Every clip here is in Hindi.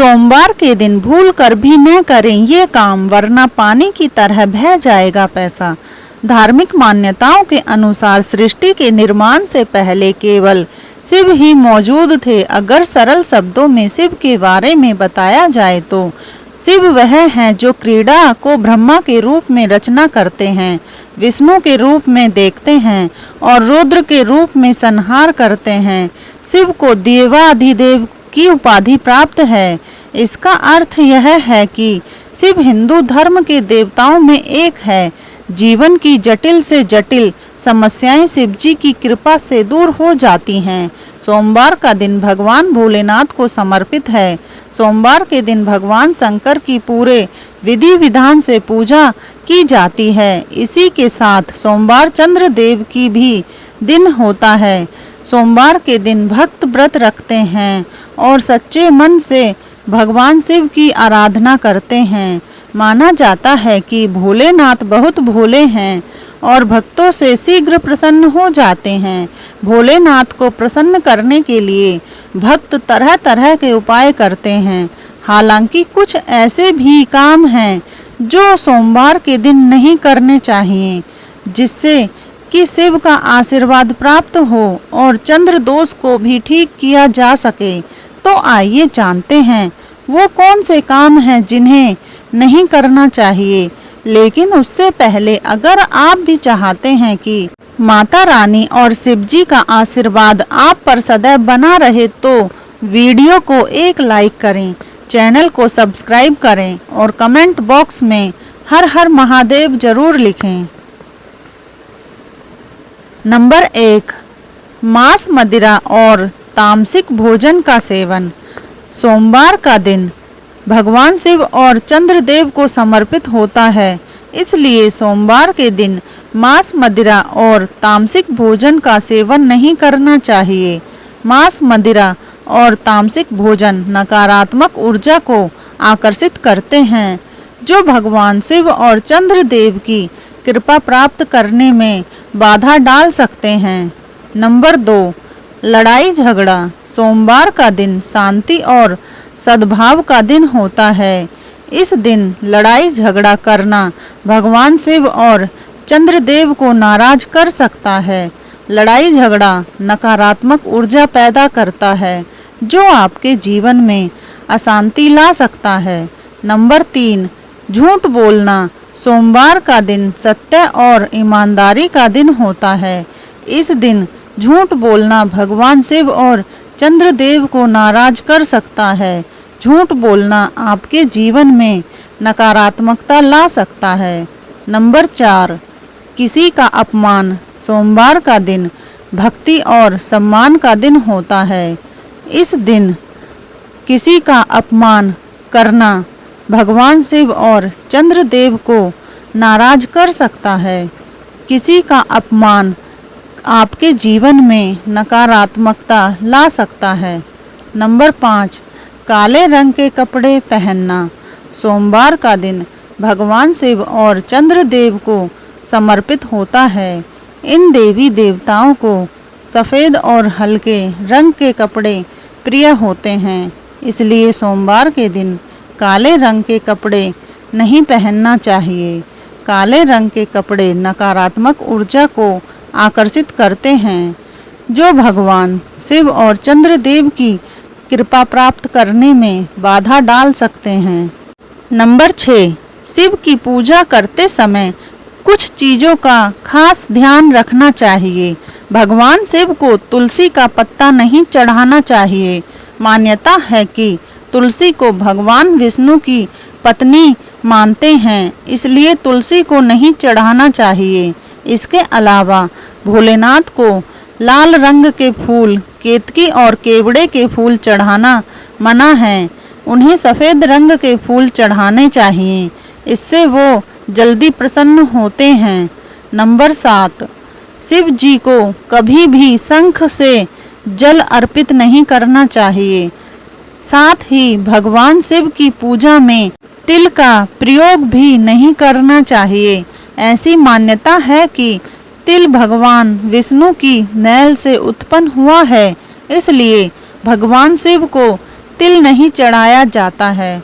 सोमवार के दिन भूल कर भी न करें ये काम, वरना पानी की तरह बह जाएगा पैसा। धार्मिक मान्यताओं के अनुसार सृष्टि के निर्माण से पहले केवल शिव ही मौजूद थे। अगर सरल शब्दों में शिव के बारे में बताया जाए तो शिव वह हैं जो क्रीड़ा को ब्रह्मा के रूप में रचना करते हैं, विष्णु के रूप में देखते हैं और रुद्र के रूप में संहार करते हैं। शिव को देवाधिदेव की उपाधि प्राप्त है। इसका अर्थ यह है कि शिव हिंदू धर्म के देवताओं में एक है। जीवन की जटिल से जटिल समस्याएं शिव जी की कृपा से दूर हो जाती हैं। सोमवार का दिन भगवान भोलेनाथ को समर्पित है। सोमवार के दिन भगवान शंकर की पूरे विधि विधान से पूजा की जाती है। इसी के साथ सोमवार चंद्र देव की भी दिन होता है। सोमवार के दिन भक्त व्रत रखते हैं और सच्चे मन से भगवान शिव की आराधना करते हैं। माना जाता है कि भोलेनाथ बहुत भोले हैं और भक्तों से शीघ्र प्रसन्न हो जाते हैं। भोलेनाथ को प्रसन्न करने के लिए भक्त तरह तरह के उपाय करते हैं। हालांकि कुछ ऐसे भी काम हैं जो सोमवार के दिन नहीं करने चाहिए, जिससे कि शिव का आशीर्वाद प्राप्त हो और चंद्र दोष को भी ठीक किया जा सके। तो आइए जानते हैं वो कौन से काम हैं जिन्हें नहीं करना चाहिए। लेकिन उससे पहले अगर आप भी चाहते हैं कि माता रानी और शिव जी का आशीर्वाद आप पर सदैव बना रहे तो वीडियो को एक लाइक करें, चैनल को सब्सक्राइब करें और कमेंट बॉक्स में हर हर महादेव जरूर लिखें। नंबर 1, मांस मदिरा और तामसिक भोजन का सेवन। सोमवार का दिन भगवान शिव और चंद्रदेव को समर्पित होता है, इसलिए सोमवार के दिन मांस मदिरा और तामसिक भोजन का सेवन नहीं करना चाहिए। मांस मदिरा और तामसिक भोजन नकारात्मक ऊर्जा को आकर्षित करते हैं, जो भगवान शिव और चंद्रदेव की कृपा प्राप्त करने में बाधा डाल सकते हैं। नंबर 2, लड़ाई झगड़ा। सोमवार का दिन शांति और सद्भाव का दिन होता है। इस दिन लड़ाई झगड़ा करना भगवान शिव और चंद्रदेव को नाराज कर सकता है। लड़ाई झगड़ा नकारात्मक ऊर्जा पैदा करता है, जो आपके जीवन में अशांति ला सकता है। नंबर 3, झूठ बोलना। सोमवार का दिन सत्य और ईमानदारी का दिन होता है। इस दिन झूठ बोलना भगवान शिव और चंद्रदेव को नाराज कर सकता है। झूठ बोलना आपके जीवन में नकारात्मकता ला सकता है। नंबर 4, किसी का अपमान। सोमवार का दिन भक्ति और सम्मान का दिन होता है। इस दिन किसी का अपमान करना भगवान शिव और चंद्रदेव को नाराज कर सकता है। किसी का अपमान आपके जीवन में नकारात्मकता ला सकता है। नंबर 5, काले रंग के कपड़े पहनना। सोमवार का दिन भगवान शिव और चंद्रदेव को समर्पित होता है। इन देवी देवताओं को सफ़ेद और हल्के रंग के कपड़े प्रिय होते हैं, इसलिए सोमवार के दिन काले रंग के कपड़े नहीं पहनना चाहिए। काले रंग के कपड़े नकारात्मक ऊर्जा को आकर्षित करते हैं, जो भगवान शिव और चंद्रदेव की कृपा प्राप्त करने में बाधा डाल सकते हैं। नंबर 6, शिव की पूजा करते समय कुछ चीज़ों का खास ध्यान रखना चाहिए। भगवान शिव को तुलसी का पत्ता नहीं चढ़ाना चाहिए। मान्यता है कि तुलसी को भगवान विष्णु की पत्नी मानते हैं, इसलिए तुलसी को नहीं चढ़ाना चाहिए। इसके अलावा भोलेनाथ को लाल रंग के फूल, केतकी और केवड़े के फूल चढ़ाना मना है। उन्हें सफ़ेद रंग के फूल चढ़ाने चाहिए, इससे वो जल्दी प्रसन्न होते हैं। नंबर 7, शिव जी को कभी भी शंख से जल अर्पित नहीं करना चाहिए। साथ ही भगवान शिव की पूजा में तिल का प्रयोग भी नहीं करना चाहिए। ऐसी मान्यता है कि तिल भगवान विष्णु की मैल से उत्पन्न हुआ है, इसलिए भगवान शिव को तिल नहीं चढ़ाया जाता है।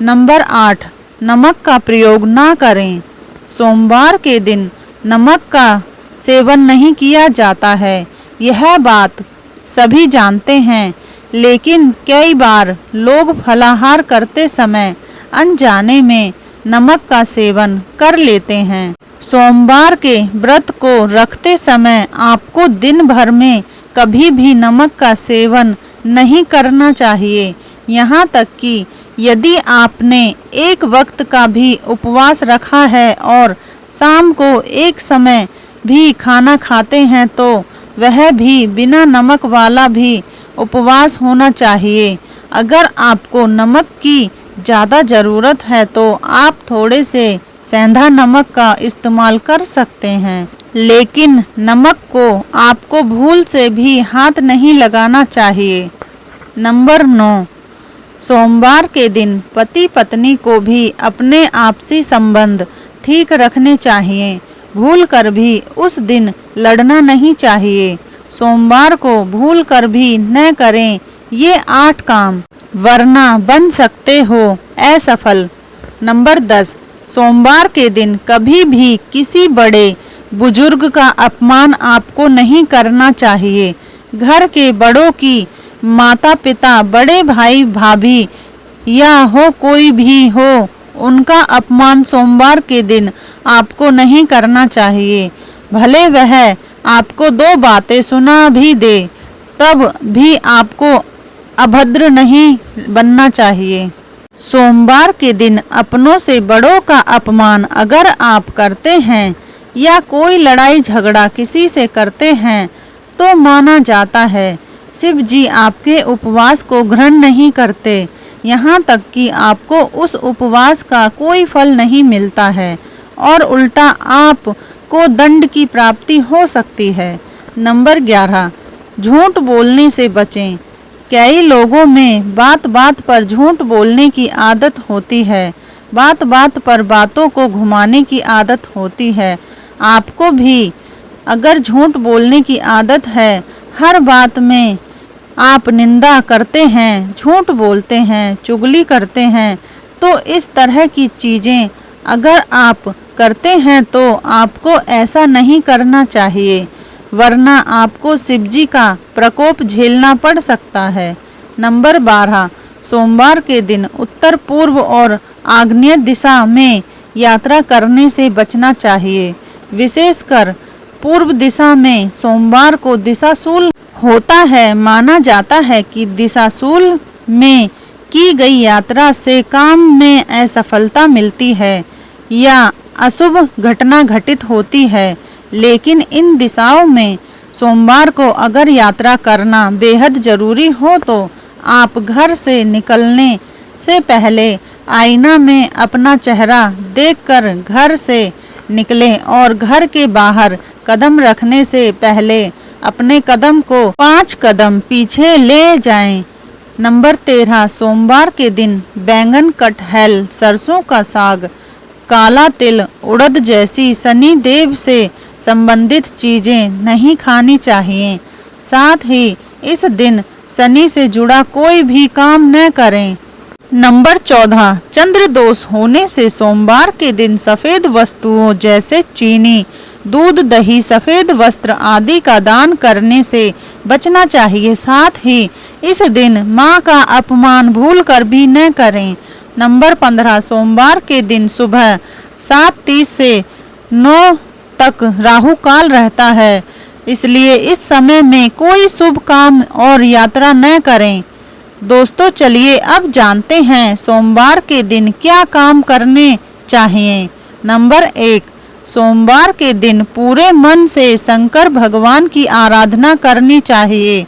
नंबर 8, नमक का प्रयोग ना करें। सोमवार के दिन नमक का सेवन नहीं किया जाता है। यह बात सभी जानते हैं, लेकिन कई बार लोग फलाहार करते समय अनजाने में नमक का सेवन कर लेते हैं। सोमवार के व्रत को रखते समय आपको दिन भर में कभी भी नमक का सेवन नहीं करना चाहिए। यहाँ तक कि यदि आपने एक वक्त का भी उपवास रखा है और शाम को एक समय भी खाना खाते हैं तो वह भी बिना नमक वाला भी उपवास होना चाहिए। अगर आपको नमक की ज़्यादा ज़रूरत है तो आप थोड़े से सेंधा नमक का इस्तेमाल कर सकते हैं, लेकिन नमक को आपको भूल से भी हाथ नहीं लगाना चाहिए। नंबर 9, सोमवार के दिन पति पत्नी को भी अपने आपसी संबंध ठीक रखने चाहिए। भूल कर भी उस दिन लड़ना नहीं चाहिए। सोमवार को भूल कर भी न करें ये 8 काम, वरना बन सकते हो असफल। नंबर 10, सोमवार के दिन कभी भी किसी बड़े बुजुर्ग का अपमान आपको नहीं करना चाहिए। घर के बड़ों की, माता पिता, बड़े भाई भाभी या हो कोई भी हो, उनका अपमान सोमवार के दिन आपको नहीं करना चाहिए। भले वह आपको 2 बातें सुना भी दे, तब भी आपको अभद्र नहीं बनना चाहिए। सोमवार के दिन अपनों से बड़ों का अपमान अगर आप करते हैं या कोई लड़ाई झगड़ा किसी से करते हैं तो माना जाता है शिव जी आपके उपवास को ग्रहण नहीं करते। यहाँ तक कि आपको उस उपवास का कोई फल नहीं मिलता है और उल्टा आप को दंड की प्राप्ति हो सकती है। नंबर 11, झूठ बोलने से बचें। कई लोगों में बात बात पर झूठ बोलने की आदत होती है। बात बात पर बातों को घुमाने की आदत होती है। आपको भी अगर झूठ बोलने की आदत है, हर बात में आप निंदा करते हैं, झूठ बोलते हैं, चुगली करते हैं, तो इस तरह की चीज़ें अगर आप करते हैं तो आपको ऐसा नहीं करना चाहिए, वरना आपको शिवजी का प्रकोप झेलना पड़ सकता है। नंबर 12, सोमवार के दिन उत्तर पूर्व और आग्नेय दिशा में यात्रा करने से बचना चाहिए। विशेषकर पूर्व दिशा में सोमवार को दिशाशूल होता है। माना जाता है कि दिशाशूल में की गई यात्रा से काम में असफलता मिलती है या अशुभ घटना घटित होती है। लेकिन इन दिशाओं में सोमवार को अगर यात्रा करना बेहद ज़रूरी हो तो आप घर से निकलने से पहले आईना में अपना चेहरा देखकर घर से निकलें और घर के बाहर कदम रखने से पहले अपने कदम को 5 कदम पीछे ले जाएं। नंबर 13, सोमवार के दिन बैंगन, कटहल, सरसों का साग, काला तिल, उड़द जैसी शनि देव से संबंधित चीज़ें नहीं खानी चाहिए। साथ ही इस दिन शनि से जुड़ा कोई भी काम न करें। नंबर 14, चंद्र दोष होने से सोमवार के दिन सफ़ेद वस्तुओं जैसे चीनी, दूध, दही, सफ़ेद वस्त्र आदि का दान करने से बचना चाहिए। साथ ही इस दिन माँ का अपमान भूल कर भी न करें। नंबर 15, सोमवार के दिन सुबह 7:30 से 9 तक राहु काल रहता है, इसलिए इस समय में कोई शुभ काम और यात्रा न करें। दोस्तों चलिए अब जानते हैं सोमवार के दिन क्या काम करने चाहिए। नंबर 1, सोमवार के दिन पूरे मन से शंकर भगवान की आराधना करनी चाहिए।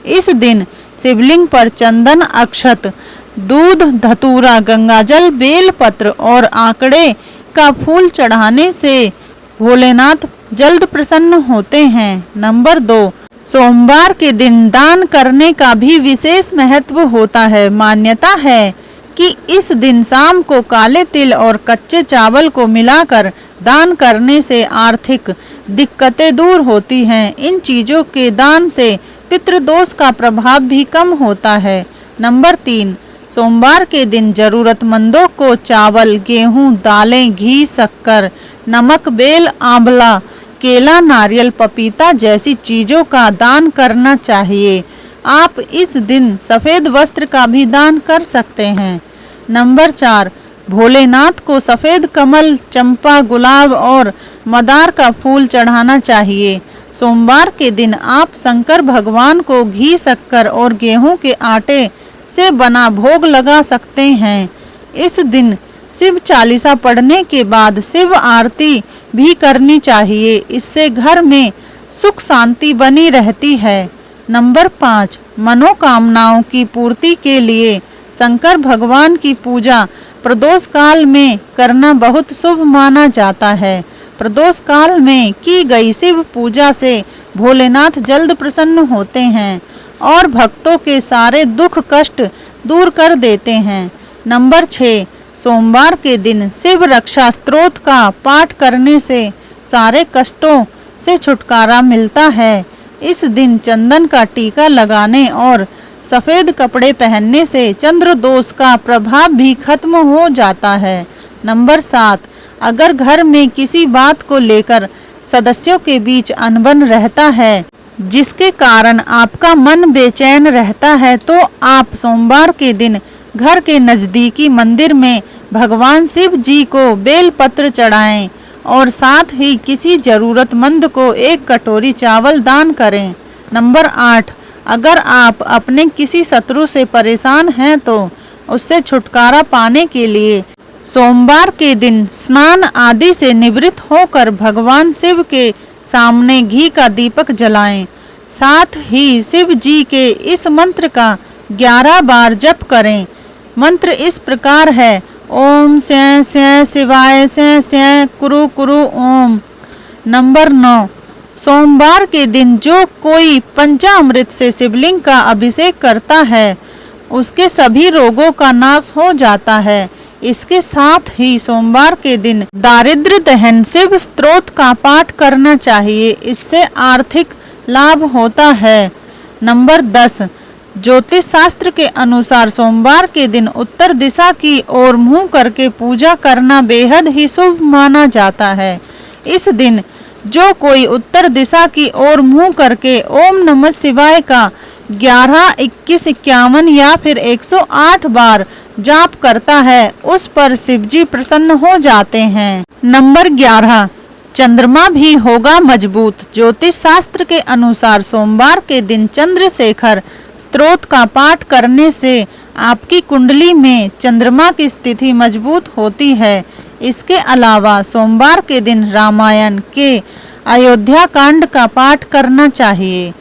इस दिन शिवलिंग पर चंदन, अक्षत, दूध, धतूरा, गंगाजल, बेलपत्र और आंकड़े का फूल चढ़ाने से भोलेनाथ जल्द प्रसन्न होते हैं। नंबर 2, सोमवार के दिन दान करने का भी विशेष महत्व होता है। मान्यता है कि इस दिन शाम को काले तिल और कच्चे चावल को मिलाकर दान करने से आर्थिक दिक्कतें दूर होती हैं। इन चीज़ों के दान से पितृदोष का प्रभाव भी कम होता है। नंबर 3, सोमवार के दिन जरूरतमंदों को चावल, गेहूं, दालें, घी, शक्कर, नमक, बेल, आंवला, केला, नारियल, पपीता जैसी चीजों का दान करना चाहिए। आप इस दिन सफेद वस्त्र का भी दान कर सकते हैं। नंबर 4, भोलेनाथ को सफेद कमल, चंपा, गुलाब और मदार का फूल चढ़ाना चाहिए। सोमवार के दिन आप शंकर भगवान को घी, शक्कर और गेहूं के आटे से बना भोग लगा सकते हैं। इस दिन शिव चालीसा पढ़ने के बाद शिव आरती भी करनी चाहिए। इससे घर में सुख शांति बनी रहती है। नंबर 5, मनोकामनाओं की पूर्ति के लिए शंकर भगवान की पूजा प्रदोष काल में करना बहुत शुभ माना जाता है। प्रदोष काल में की गई शिव पूजा से भोलेनाथ जल्द प्रसन्न होते हैं और भक्तों के सारे दुख कष्ट दूर कर देते हैं। नंबर 6, सोमवार के दिन शिव रक्षा स्तोत्र का पाठ करने से सारे कष्टों से छुटकारा मिलता है। इस दिन चंदन का टीका लगाने और सफ़ेद कपड़े पहनने से चंद्र दोष का प्रभाव भी खत्म हो जाता है। नंबर 7, अगर घर में किसी बात को लेकर सदस्यों के बीच अनबन रहता है जिसके कारण आपका मन बेचैन रहता है, तो आप सोमवार के दिन घर के नज़दीकी मंदिर में भगवान शिव जी को बेलपत्र चढ़ाएं और साथ ही किसी ज़रूरतमंद को एक कटोरी चावल दान करें। नंबर 8, अगर आप अपने किसी शत्रु से परेशान हैं तो उससे छुटकारा पाने के लिए सोमवार के दिन स्नान आदि से निवृत्त होकर भगवान शिव के सामने घी का दीपक जलाएं। साथ ही शिव जी के इस मंत्र का 11 बार जप करें। मंत्र इस प्रकार है: ओम स्यं स्यं शिवाय स्यं स्यं कुरु कुरु ओम। नंबर 9, सोमवार के दिन जो कोई पंचामृत से शिवलिंग का अभिषेक करता है उसके सभी रोगों का नाश हो जाता है। इसके साथ ही सोमवार के दिन दारिद्र्य दहन शिव स्तोत्र का पाठ करना चाहिए। इससे आर्थिक लाभ होता है। नंबर 10, ज्योतिष शास्त्र के अनुसार सोमवार के दिन उत्तर दिशा की ओर मुंह करके पूजा करना बेहद ही शुभ माना जाता है। इस दिन जो कोई उत्तर दिशा की ओर मुंह करके ओम नमः शिवाय का 11, 21, 51 या फिर 108 बार जाप करता है उस पर शिवजी प्रसन्न हो जाते हैं। नंबर 11, चंद्रमा भी होगा मजबूत। ज्योतिष शास्त्र के अनुसार सोमवार के दिन चंद्रशेखर स्तोत्र का पाठ करने से आपकी कुंडली में चंद्रमा की स्थिति मजबूत होती है। इसके अलावा सोमवार के दिन रामायण के अयोध्या कांड का पाठ करना चाहिए।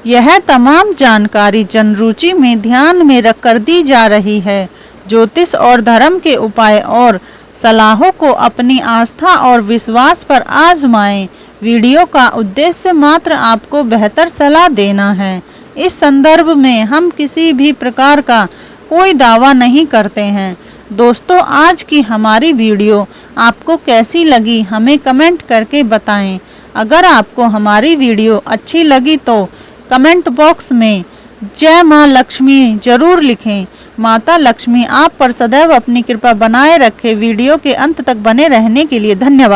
यह तमाम जानकारी जनरुचि में ध्यान में रखकर दी जा रही है। ज्योतिष और धर्म के उपाय और सलाहों को अपनी आस्था और विश्वास पर आजमाएं। वीडियो का उद्देश्य मात्र आपको बेहतर सलाह देना है। इस संदर्भ में हम किसी भी प्रकार का कोई दावा नहीं करते हैं। दोस्तों, आज की हमारी वीडियो आपको कैसी लगी हमें कमेंट करके बताएं। अगर आपको हमारी वीडियो अच्छी लगी तो कमेंट बॉक्स में जय मां लक्ष्मी जरूर लिखें। माता लक्ष्मी आप पर सदैव अपनी कृपा बनाए रखे। वीडियो के अंत तक बने रहने के लिए धन्यवाद।